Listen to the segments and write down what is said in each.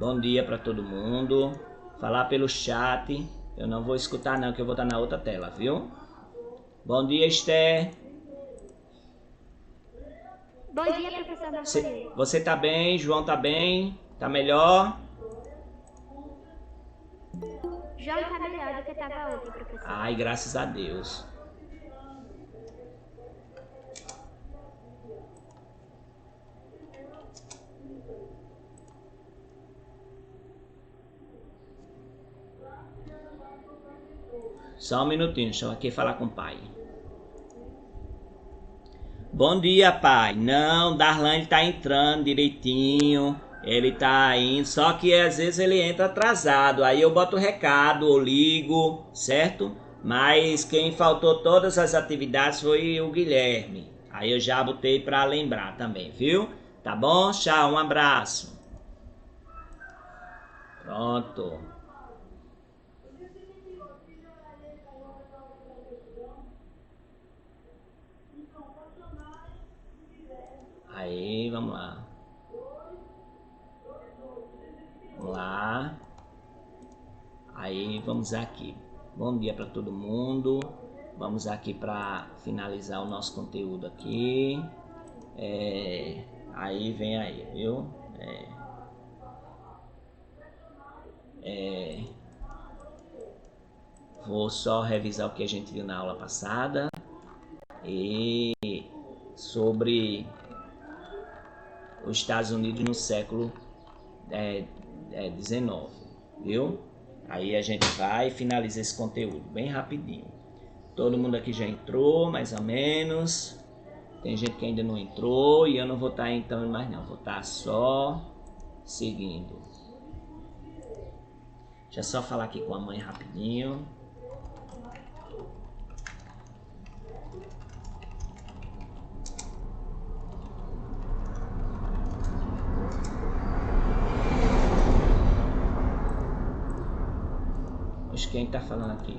Bom dia para todo mundo. Falar pelo chat. Eu não vou escutar não, que eu vou estar na outra tela, viu? Bom dia, Esther. Bom dia, professor Marcolino. Você tá bem? João tá bem? Tá melhor? João tá melhor do que estava ontem, professor. Ai, graças a Deus. Só um minutinho, deixa eu aqui falar com o pai. Bom dia, pai. Não, Darlan tá entrando direitinho. Ele tá indo, só que às vezes ele entra atrasado. Aí eu boto o recado ou ligo, certo? Mas quem faltou todas as atividades foi o Guilherme. Aí eu já botei para lembrar também, viu? Tá bom? Tchau, um abraço. Pronto. Aí, vamos lá. Vamos lá. Aí, vamos aqui. Bom dia para todo mundo. Vamos aqui para finalizar o nosso conteúdo aqui. Aí vem aí, viu? Vou só revisar o que a gente viu na aula passada e sobre os Estados Unidos no século XIX, viu? Aí a gente vai e finaliza esse conteúdo bem rapidinho. Todo mundo aqui já entrou, mais ou menos. Tem gente que ainda não entrou e eu não vou estar entrando mais não. Vou estar só seguindo. Deixa eu só falar aqui com a mãe rapidinho. Quem tá falando aqui?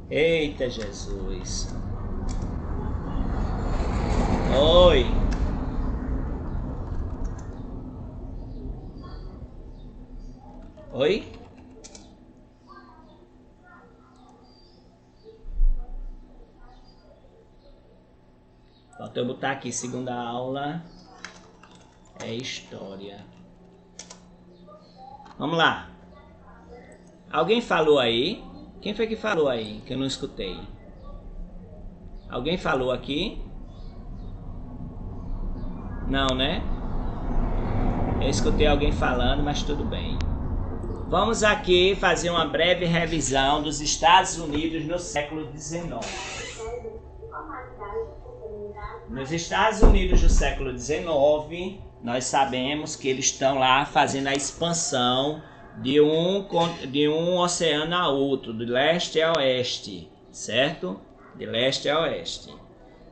Eita Jesus. Oi. Oi? Falta eu botar aqui, segunda aula é história. Vamos lá. Alguém falou aí? Quem foi que falou aí que eu não escutei? Alguém falou aqui? Não, né? Eu escutei alguém falando, mas tudo bem. Vamos aqui fazer uma breve revisão dos Estados Unidos no século XIX. Nos Estados Unidos do século XIX, nós sabemos que eles estão lá fazendo a expansão de um oceano a outro, de leste a oeste, certo? De leste a oeste.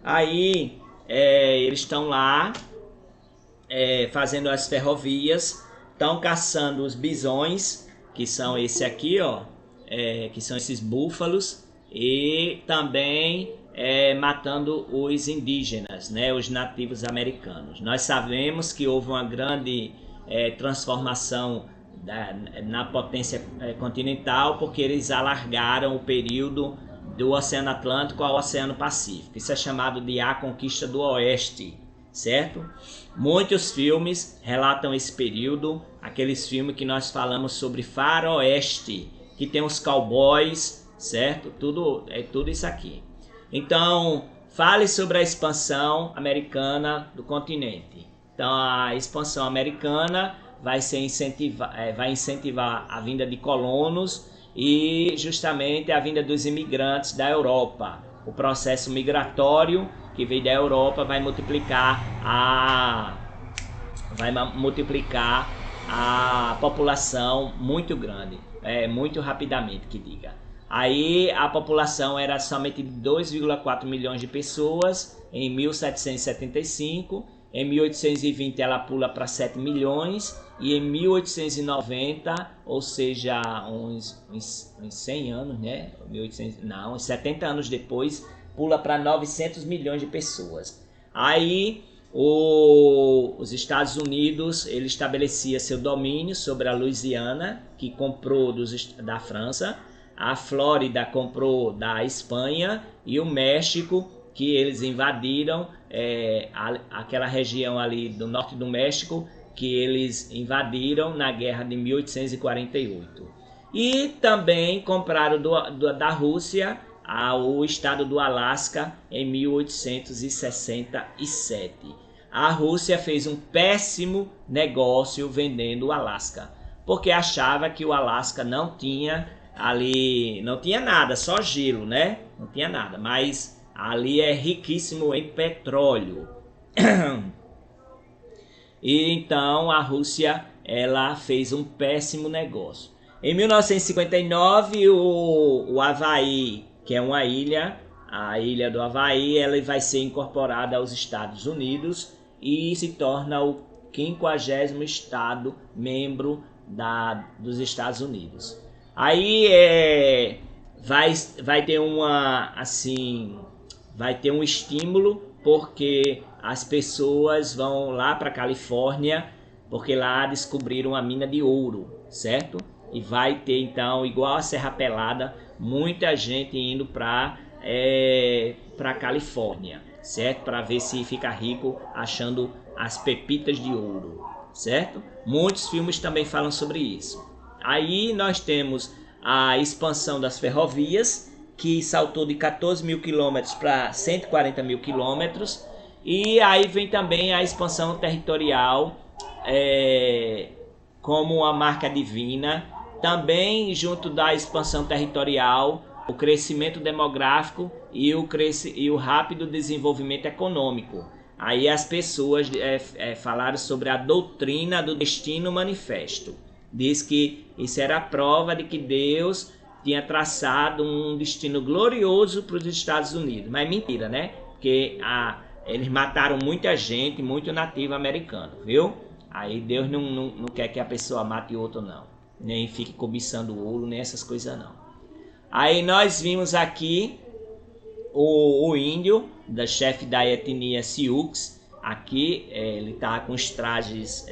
Aí eles estão lá fazendo as ferrovias, estão caçando os bisões, que são esse aqui, ó, que são esses búfalos, e também matando os indígenas, né, os nativos americanos. Nós sabemos que houve uma grande transformação na potência continental, porque eles alargaram o período do Oceano Atlântico ao Oceano Pacífico. Isso é chamado de A Conquista do Oeste, certo? Muitos filmes relatam esse período, aqueles filmes que nós falamos sobre faroeste, que tem os cowboys, certo? Tudo isso aqui. Então, fale sobre a expansão americana do continente. Então, a expansão americana vai incentivar a vinda de colonos e justamente a vinda dos imigrantes da Europa. O processo migratório que veio da Europa vai multiplicar a população muito grande, muito rapidamente que diga. Aí a população era somente de 2,4 milhões de pessoas em 1775, em 1820 ela pula para 7 milhões e em 1890, ou seja, uns 100 anos, né? 70 anos depois, pula para 900 milhões de pessoas. Aí os Estados Unidos ele estabelecia seu domínio sobre a Louisiana, que comprou da França, a Flórida comprou da Espanha e o México, que eles invadiram aquela região ali do norte do México, que eles invadiram na guerra de 1848. E também compraram da Rússia o estado do Alasca em 1867. A Rússia fez um péssimo negócio vendendo o Alasca, porque achava que o Alasca não tinha nada, só gelo, né? Não tinha nada, mas ali é riquíssimo em petróleo. E então a Rússia ela fez um péssimo negócio. Em 1959 o Havaí, que é uma ilha, a ilha do Havaí, ela vai ser incorporada aos Estados Unidos e se torna o 50º estado membro dos Estados Unidos. Aí vai ter um estímulo, porque as pessoas vão lá para a Califórnia, porque lá descobriram a mina de ouro, certo? E vai ter então, igual a Serra Pelada, muita gente indo para a Califórnia, certo? Para ver se fica rico achando as pepitas de ouro, certo? Muitos filmes também falam sobre isso. Aí nós temos a expansão das ferrovias, que saltou de 14 mil quilômetros para 140 mil quilômetros. E aí vem também a expansão territorial como uma marca divina. Também junto da expansão territorial, o crescimento demográfico e o rápido desenvolvimento econômico. Aí as pessoas falaram sobre a doutrina do destino manifesto. Diz que isso era a prova de que Deus tinha traçado um destino glorioso para os Estados Unidos. Mas mentira, né? Porque eles mataram muita gente, muito nativo americano, viu? Aí Deus não quer que a pessoa mate outro, não. Nem fique cobiçando ouro, nem essas coisas, não. Aí nós vimos aqui o índio, chefe da etnia Sioux. Aqui ele está com os trajes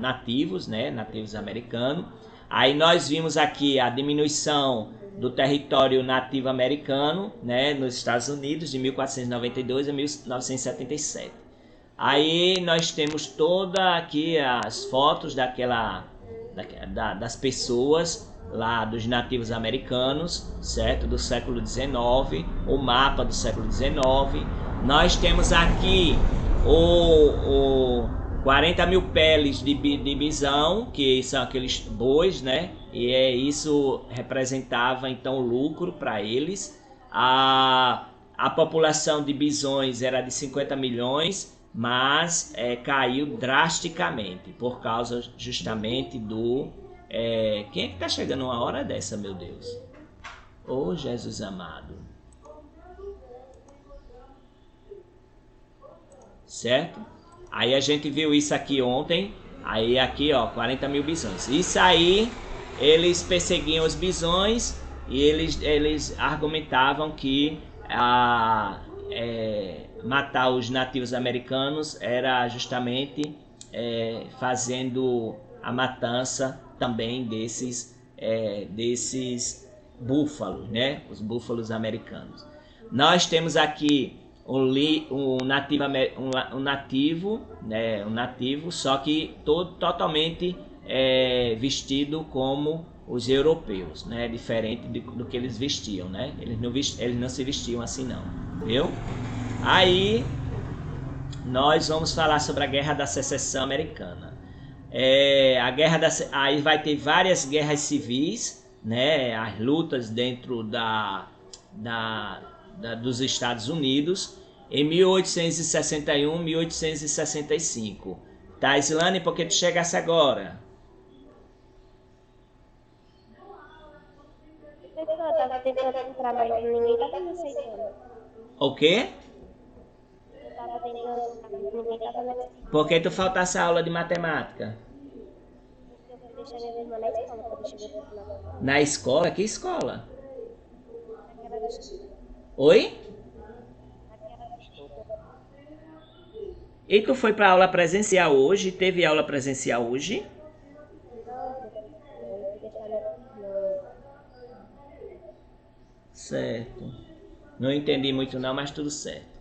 nativos, né? Nativos americanos. Aí nós vimos aqui a diminuição do território nativo americano, né? Nos Estados Unidos, de 1492 a 1977. Aí nós temos toda aqui as fotos das pessoas lá, dos nativos americanos, certo? Do século XIX, o mapa do século XIX. Nós temos aqui 40 mil peles de bisão, que são aqueles bois, né? E isso representava então lucro para eles. A população de bisões era de 50 milhões, mas caiu drasticamente por causa justamente do... quem é que está chegando uma hora dessa, meu Deus? Ô Jesus amado. Certo? Aí a gente viu isso aqui ontem. Aí aqui, ó, 40 mil bisões. Isso aí, eles perseguiam os bisões e eles argumentavam que matar os nativos americanos era justamente fazendo a matança também desses búfalos, né? Os búfalos americanos. Nós temos aqui um nativo, só que totalmente vestido como os europeus, né? Diferente do que eles vestiam, né? Eles não se vestiam assim, não, viu? Aí nós vamos falar sobre a Guerra da Secessão Americana. Aí vai ter várias guerras civis, né, as lutas dentro dos Estados Unidos em 1861, 1865. Tá, Islane, por que tu chegasse agora? Professor, eu tava tentando entrar, mas ninguém tava me aceitando. O quê? Eu tava tentando entrar, mas ninguém tava me aceitando. Por que tu faltasse a aula de matemática? Eu fui deixar minha irmã na escola quando chegou no final. Na escola? Que escola? Aquela da estuda. Oi? Aquela da estuda. E tu foi pra aula presencial hoje? Teve aula presencial hoje? Não, professor, eu fui deixar minha irmã. Certo. Não entendi muito não, mas tudo certo.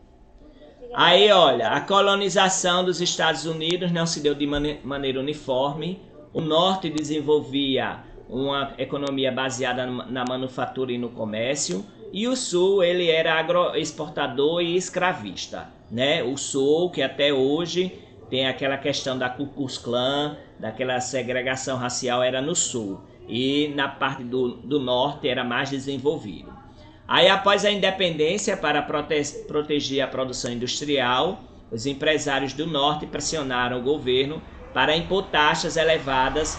Aí, olha, a colonização dos Estados Unidos não se deu de maneira uniforme. O norte desenvolvia uma economia baseada na manufatura e no comércio. E o sul, ele era agroexportador e escravista, né? O sul, que até hoje tem aquela questão da Ku Klux Klan, daquela segregação racial, era no sul. E na parte do norte era mais desenvolvido. Aí, após a independência, para proteger a produção industrial, os empresários do norte pressionaram o governo para impor taxas elevadas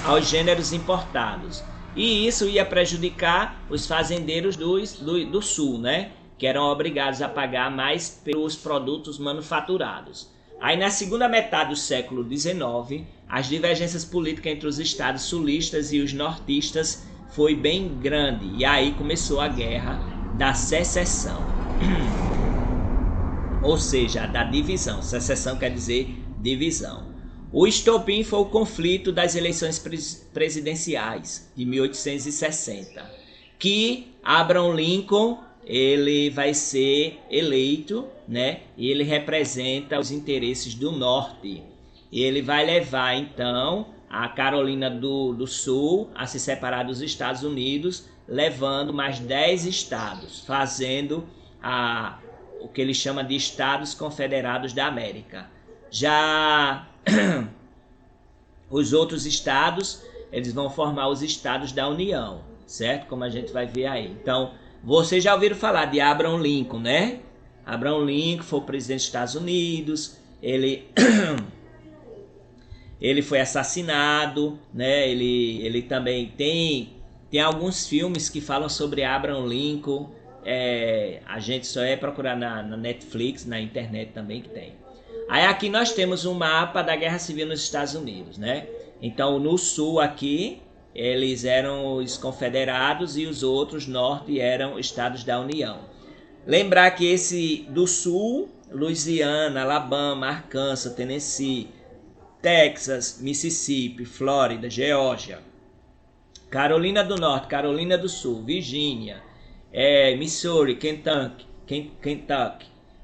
aos gêneros importados. E isso ia prejudicar os fazendeiros do sul, né? Que eram obrigados a pagar mais pelos produtos manufaturados. Aí, na segunda metade do século XIX, as divergências políticas entre os estados sulistas e os nortistas foi bem grande, e aí começou a Guerra da Secessão, ou seja, da divisão. Secessão quer dizer divisão. O estopim foi o conflito das eleições presidenciais de 1860, que Abraham Lincoln ele vai ser eleito, né? E ele representa os interesses do norte. Ele vai levar então a Carolina do Sul a se separar dos Estados Unidos, levando mais 10 estados, fazendo o que ele chama de Estados Confederados da América. Já os outros estados, eles vão formar os Estados da União, certo? Como a gente vai ver aí. Então, vocês já ouviram falar de Abraham Lincoln, né? Abraham Lincoln foi o presidente dos Estados Unidos, ele foi assassinado, né? Ele também tem alguns filmes que falam sobre Abraham Lincoln. A gente só procurar na Netflix, na internet também que tem. Aí aqui nós temos um mapa da Guerra Civil nos Estados Unidos, né? Então no sul aqui eles eram os confederados e os outros norte eram estados da União. Lembrar que esse do sul, Louisiana, Alabama, Arkansas, Tennessee, Texas, Mississippi, Flórida, Geórgia, Carolina do Norte, Carolina do Sul, Virgínia, Missouri, Kentucky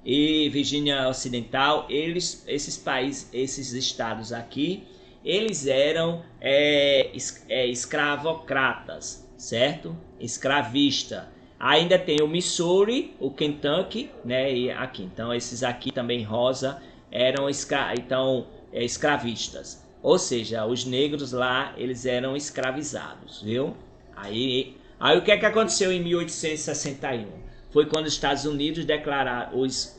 e Virgínia Ocidental, esses estados aqui, eles eram escravocratas, certo? Escravista. Ainda tem o Missouri, o Kentucky, né? E aqui, então esses aqui também rosa eram escravistas, ou seja, os negros lá eles eram escravizados, viu? Aí o que é que aconteceu em 1861? Foi quando os Estados Unidos declararam, os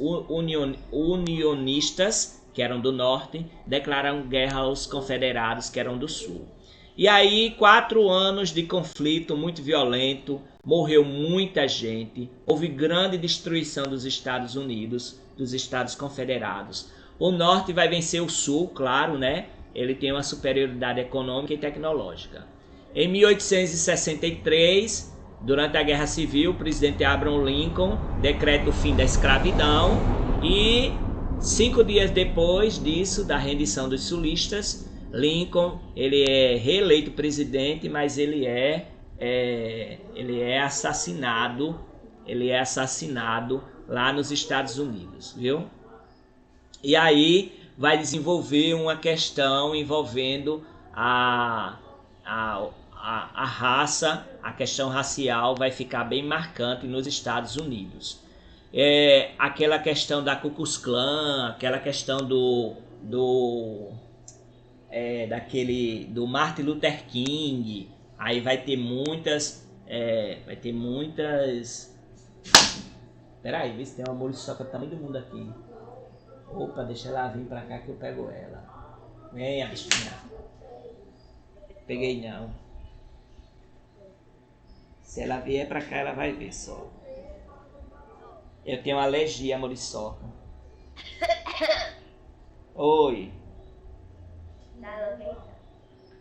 unionistas, que eram do norte, declararam guerra aos confederados, que eram do sul. E aí 4 anos de conflito muito violento, morreu muita gente, houve grande destruição dos Estados Unidos, dos Estados Confederados. O norte vai vencer o sul, claro, né? Ele tem uma superioridade econômica e tecnológica. Em 1863, durante a Guerra Civil, o presidente Abraham Lincoln decreta o fim da escravidão e 5 dias depois disso, da rendição dos sulistas, Lincoln ele é reeleito presidente, mas ele é assassinado lá nos Estados Unidos, viu? E aí vai desenvolver uma questão envolvendo a raça, a questão racial vai ficar bem marcante nos Estados Unidos. Aquela questão da Ku Klux Klan, aquela questão do Martin Luther King, Aí vai ter muitas... Peraí, vê se tem uma muriçoca do tamanho do mundo aqui. Opa, deixa ela vir pra cá que eu pego ela. Venha, bichinha. Peguei não. Se ela vier pra cá, ela vai ver só. Eu tenho alergia à muriçoca. Oi.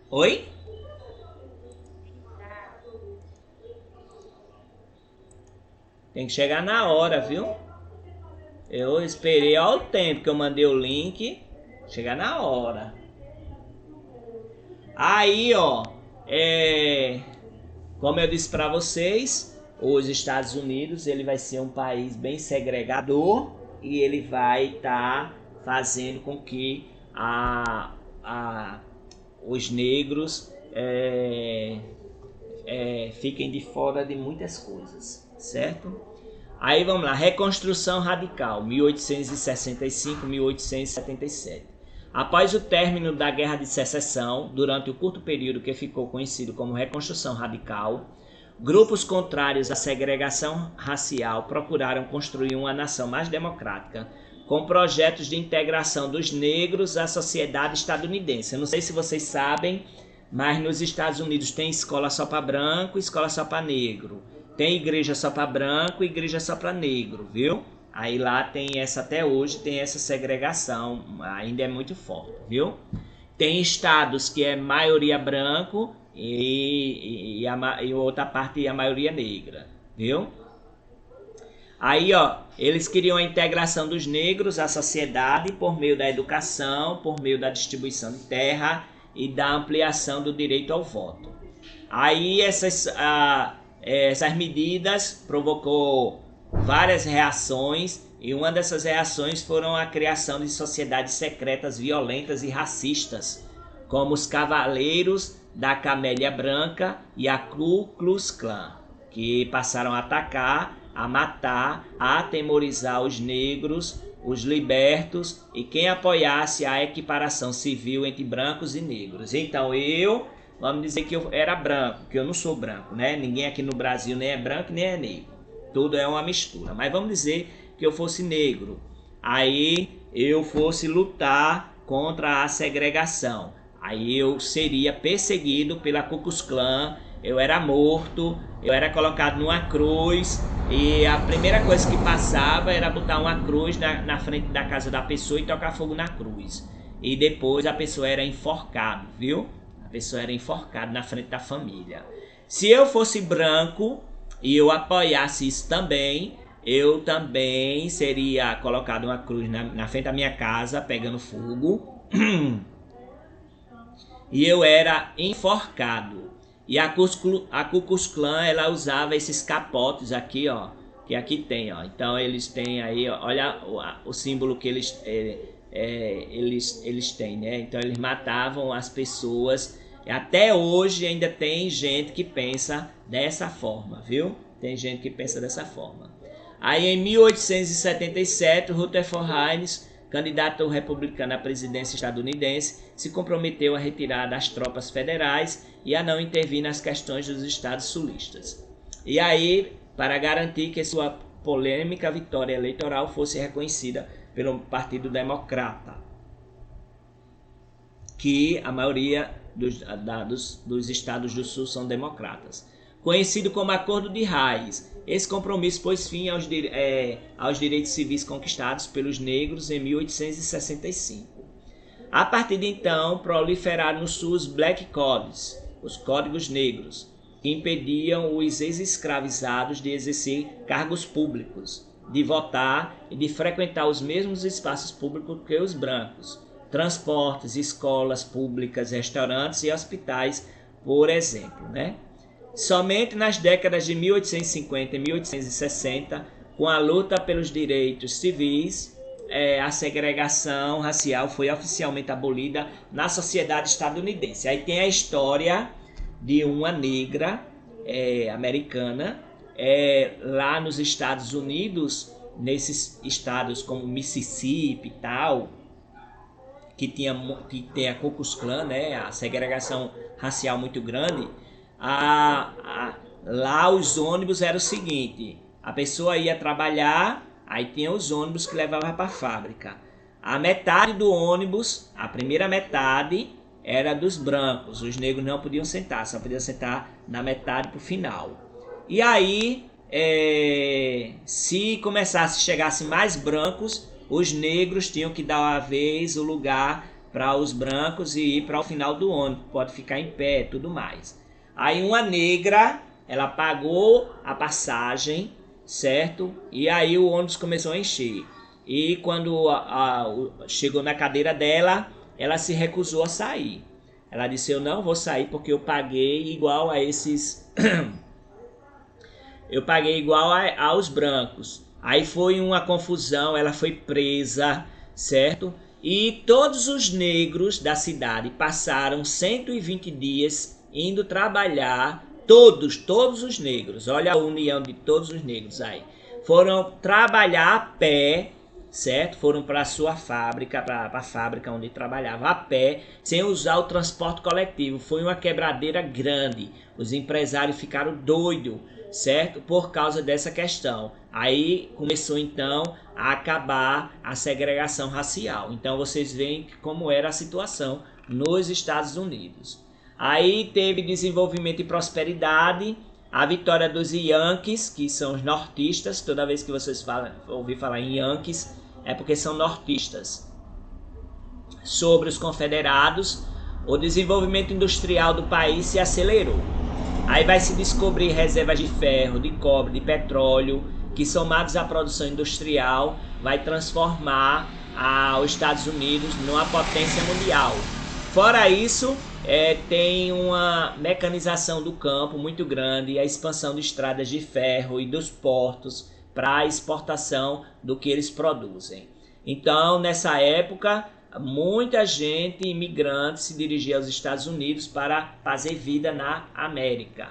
Oi? Tem que chegar na hora, viu? Eu esperei ao tempo que eu mandei o link. Chegar na hora. Aí, ó. Como eu disse pra vocês, os Estados Unidos ele vai ser um país bem segregador. E ele vai estar fazendo com que os negros fiquem de fora de muitas coisas, certo? Aí vamos lá, Reconstrução Radical, 1865-1877. Após o término da Guerra de Secessão, durante o curto período que ficou conhecido como Reconstrução Radical, grupos contrários à segregação racial procuraram construir uma nação mais democrática, com projetos de integração dos negros à sociedade estadunidense. Eu não sei se vocês sabem, mas nos Estados Unidos tem escola só para branco e escola só para negro. Tem igreja só para branco e igreja só para negro, viu? Aí lá tem essa, até hoje tem essa segregação, ainda é muito forte, viu? Tem estados que é maioria branco e outra parte a maioria negra, viu? Aí, ó, eles queriam a integração dos negros à sociedade por meio da educação, por meio da distribuição de terra e da ampliação do direito ao voto. Aí essas medidas provocou várias reações e uma dessas reações foram a criação de sociedades secretas violentas e racistas, como os Cavaleiros da Camélia Branca e a Ku Klux Klan, que passaram a atacar, a matar, a atemorizar os negros, os libertos e quem apoiasse a equiparação civil entre brancos e negros. Então vamos dizer que eu era branco, que eu não sou branco, né? Ninguém aqui no Brasil nem é branco nem é negro. Tudo é uma mistura. Mas vamos dizer que eu fosse negro. Aí eu fosse lutar contra a segregação. Aí eu seria perseguido pela Ku Klux Klan. Eu era morto, eu era colocado numa cruz e a primeira coisa que passava era botar uma cruz na frente da casa da pessoa e tocar fogo na cruz. E depois a pessoa era enforcada, viu? A pessoa era enforcada na frente da família. Se eu fosse branco e eu apoiasse isso também, eu também seria colocado uma cruz na frente da minha casa pegando fogo e eu era enforcado. E a Ku Klux Klan, ela usava esses capotes aqui, ó, que aqui tem, ó. Então eles têm aí, ó, olha o símbolo que eles têm, né? Então eles matavam as pessoas. Até hoje ainda tem gente que pensa dessa forma, viu? Tem gente que pensa dessa forma. Aí em 1877, Rutherford Haynes, candidato republicano à presidência estadunidense, se comprometeu a retirar das tropas federais e a não intervir nas questões dos estados sulistas. E aí, para garantir que sua polêmica vitória eleitoral fosse reconhecida pelo Partido Democrata, que a maioria dos estados do Sul são democratas. Conhecido como Acordo de Hayes, esse compromisso pôs fim aos direitos civis conquistados pelos negros em 1865. A partir de então, proliferaram no Sul os Black Codes, os códigos negros, que impediam os ex-escravizados de exercer cargos públicos, de votar e de frequentar os mesmos espaços públicos que os brancos, transportes, escolas públicas, restaurantes e hospitais, por exemplo, né? Somente nas décadas de 1850 e 1860, com a luta pelos direitos civis, a segregação racial foi oficialmente abolida na sociedade estadunidense. Aí tem a história de uma negra americana lá nos Estados Unidos, nesses estados como Mississippi e tal, que tem a Ku Klux Klan, né, a segregação racial muito grande. lá os ônibus era o seguinte, a pessoa ia trabalhar, aí tinha os ônibus que levavam para a fábrica. A metade do ônibus, a primeira metade, era dos brancos, os negros não podiam sentar, só podiam sentar na metade para o final. E aí, se chegasse mais brancos, os negros tinham que dar uma vez o lugar para os brancos e ir para o final do ônibus, pode ficar em pé, tudo mais. Aí uma negra, ela pagou a passagem, certo? E aí o ônibus começou a encher. E quando chegou na cadeira dela, ela se recusou a sair. Ela disse, eu não vou sair porque eu paguei igual a esses... eu paguei igual aos brancos. Aí foi uma confusão, ela foi presa, certo? E todos os negros da cidade passaram 120 dias indo trabalhar, todos os negros, olha a união de todos os negros aí, foram trabalhar a pé, certo? Foram para a sua fábrica, para a fábrica onde trabalhava a pé, sem usar o transporte coletivo. Foi uma quebradeira grande, os empresários ficaram doidos, certo? Por causa dessa questão. Aí começou então a acabar a segregação racial. Então vocês veem como era a situação nos Estados Unidos. Aí teve desenvolvimento e prosperidade, a vitória dos Yankees, que são os nortistas. Toda vez que vocês ouvir falar em Yankees, é porque são nortistas. Sobre os confederados, o desenvolvimento industrial do país se acelerou. Aí vai se descobrir reservas de ferro, de cobre, de petróleo, que somados à produção industrial, vai transformar os Estados Unidos numa potência mundial. Fora isso, tem uma mecanização do campo muito grande e a expansão de estradas de ferro e dos portos para a exportação do que eles produzem. Então, nessa época, muita gente, imigrante, se dirigia aos Estados Unidos para fazer vida na América,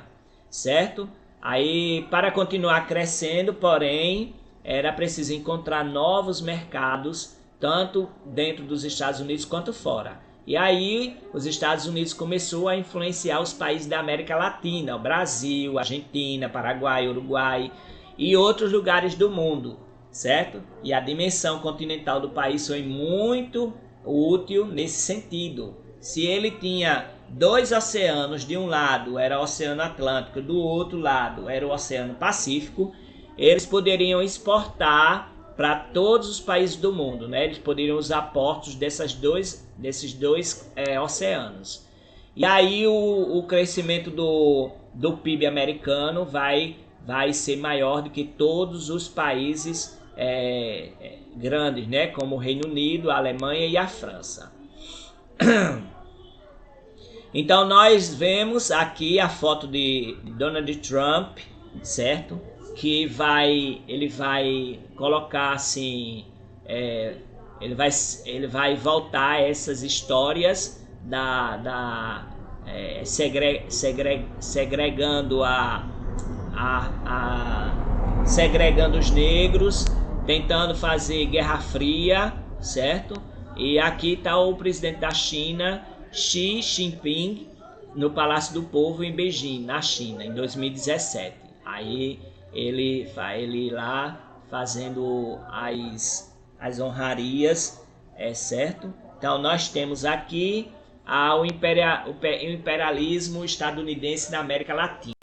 certo? Aí, para continuar crescendo, porém, era preciso encontrar novos mercados, tanto dentro dos Estados Unidos quanto fora. E aí, os Estados Unidos começou a influenciar os países da América Latina, o Brasil, Argentina, Paraguai, Uruguai e outros lugares do mundo, certo? E a dimensão continental do país foi muito útil nesse sentido. Se ele tinha 2 oceanos, de um lado era o Oceano Atlântico, do outro lado era o Oceano Pacífico, eles poderiam exportar para todos os países do mundo, né? Eles poderiam usar portos desses dois oceanos. E aí o crescimento do PIB americano vai ser maior do que todos os países grandes, né? Como o Reino Unido, a Alemanha e a França. Então nós vemos aqui a foto de Donald Trump, certo? Que ele vai colocar assim, ele vai voltar essas histórias segregando segregando os negros, tentando fazer Guerra Fria, certo? E aqui está o presidente da China, Xi Jinping, no Palácio do Povo em Beijing, na China, em 2017. Aí ele lá fazendo as honrarias, certo? Então nós temos aqui o imperialismo estadunidense na América Latina.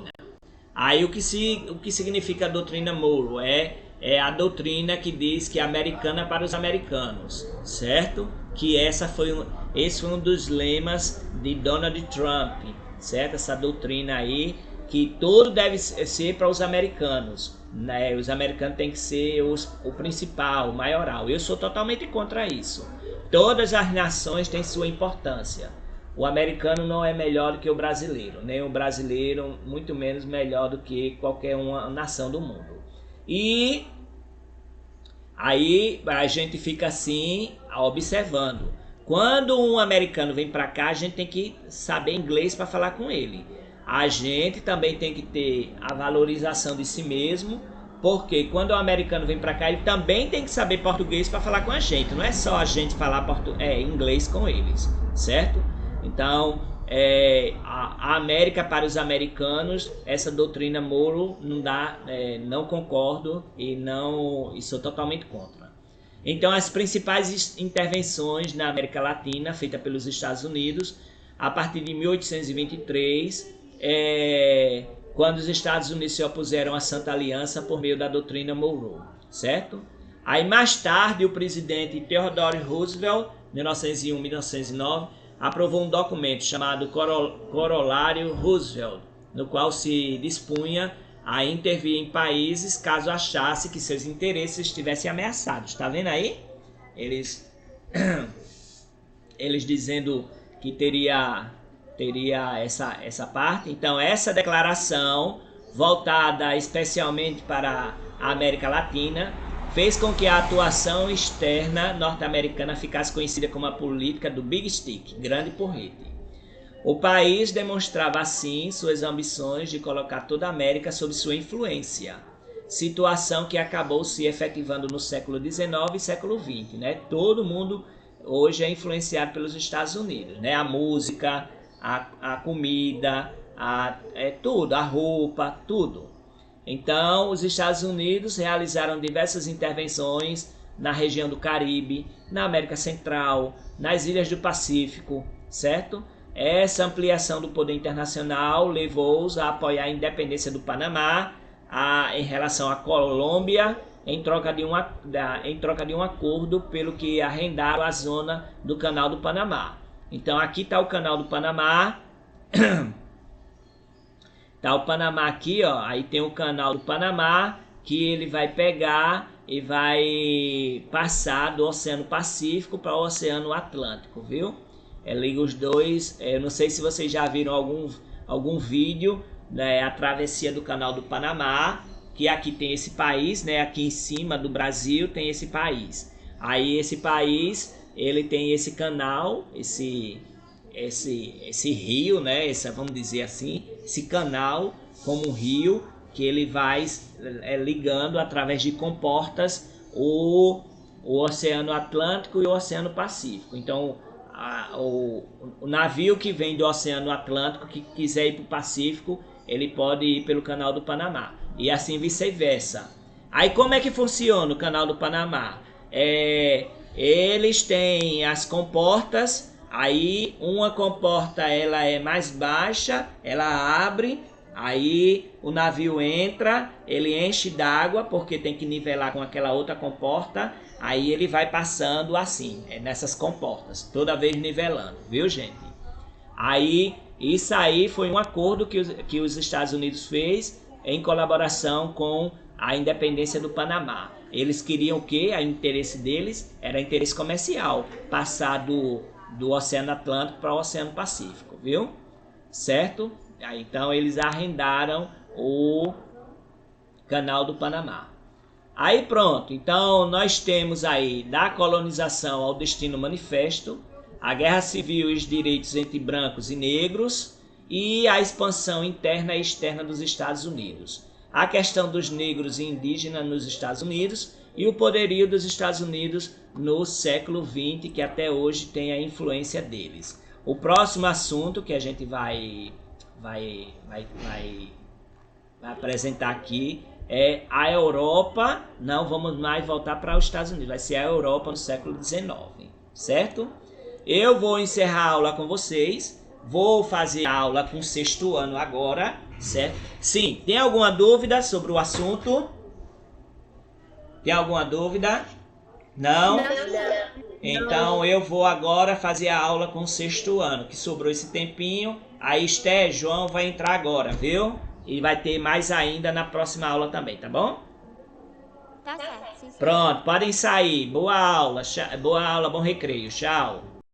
Aí o que significa a doutrina Monroe? É a doutrina que diz que é americana para os americanos, certo? Que esse foi um dos lemas de Donald Trump, certo? Essa doutrina aí, que tudo deve ser para os americanos, né? Os americanos têm que ser o principal, o maioral. Eu sou totalmente contra isso. Todas as nações têm sua importância. O americano não é melhor do que o brasileiro, nem o brasileiro muito menos melhor do que qualquer uma nação do mundo. E aí a gente fica assim observando. Quando um americano vem para cá, a gente tem que saber inglês para falar com ele. A gente também tem que ter a valorização de si mesmo, porque quando o americano vem para cá, ele também tem que saber português para falar com a gente. Não é só a gente falar inglês com eles, certo? Então, a América para os americanos, essa doutrina Monroe não dá, não concordo e sou totalmente contra. Então, as principais intervenções na América Latina feitas pelos Estados Unidos a partir de 1823, quando os Estados Unidos se opuseram à Santa Aliança por meio da doutrina Monroe, certo? Aí mais tarde o presidente Theodore Roosevelt, 1901-1909, aprovou um documento chamado Corolário Roosevelt, no qual se dispunha a intervir em países caso achasse que seus interesses estivessem ameaçados. Está vendo aí? Eles dizendo que teria essa parte. Então, essa declaração, voltada especialmente para a América Latina, fez com que a atuação externa norte-americana ficasse conhecida como a política do Big Stick, grande porrete. O país demonstrava assim suas ambições de colocar toda a América sob sua influência, situação que acabou se efetivando no século XIX e século XX. Né? Todo mundo hoje é influenciado pelos Estados Unidos. Né? A música, a comida, tudo, a roupa, tudo. Então, os Estados Unidos realizaram diversas intervenções na região do Caribe, na América Central, nas ilhas do Pacífico, certo? Essa ampliação do poder internacional levou-os a apoiar a independência do Panamá em relação à Colômbia, em troca de um acordo pelo que arrendaram a zona do Canal do Panamá. Então, aqui está o Canal do Panamá. Tá o Panamá aqui, ó, aí tem o Canal do Panamá, que ele vai pegar e vai passar do Oceano Pacífico para o Oceano Atlântico, viu? Liga os dois. Eu não sei se vocês já viram algum vídeo, né, a travessia do Canal do Panamá, que aqui tem esse país, né, aqui em cima do Brasil tem esse país. Aí esse país, ele tem esse canal, esse rio, né, vamos dizer assim, esse canal como um rio que ele vai ligando através de comportas o Oceano Atlântico e o Oceano Pacífico. Então, o navio que vem do Oceano Atlântico, que quiser ir para o Pacífico, ele pode ir pelo Canal do Panamá. E assim vice-versa. Aí como é que funciona o Canal do Panamá? Eles têm as comportas. Aí uma comporta ela é mais baixa, ela abre, aí o navio entra, ele enche d'água porque tem que nivelar com aquela outra comporta, aí ele vai passando assim, nessas comportas, toda vez nivelando, viu gente? Aí isso aí foi um acordo que os Estados Unidos fez em colaboração com a independência do Panamá. Eles queriam o quê? O interesse deles era interesse comercial, passar do Oceano Atlântico para o Oceano Pacífico, viu? Certo? Então eles arrendaram o Canal do Panamá. Aí pronto, então nós temos aí da colonização ao destino manifesto, a guerra civil e os direitos entre brancos e negros e a expansão interna e externa dos Estados Unidos. A questão dos negros e indígenas nos Estados Unidos e o poderio dos Estados Unidos no século XX, que até hoje tem a influência deles. O próximo assunto que a gente vai apresentar aqui é a Europa. Não vamos mais voltar para os Estados Unidos, vai ser a Europa no século XIX, certo? Eu vou encerrar a aula com vocês, vou fazer a aula com o 6º ano agora, certo? Sim, tem alguma dúvida sobre o assunto? Tem alguma dúvida? Não? Então eu vou agora fazer a aula com o 6º ano, que sobrou esse tempinho. Aí Esté, João vai entrar agora, viu? E vai ter mais ainda na próxima aula também, tá bom? Tá certo. Pronto, podem sair. Boa aula, bom recreio. Tchau.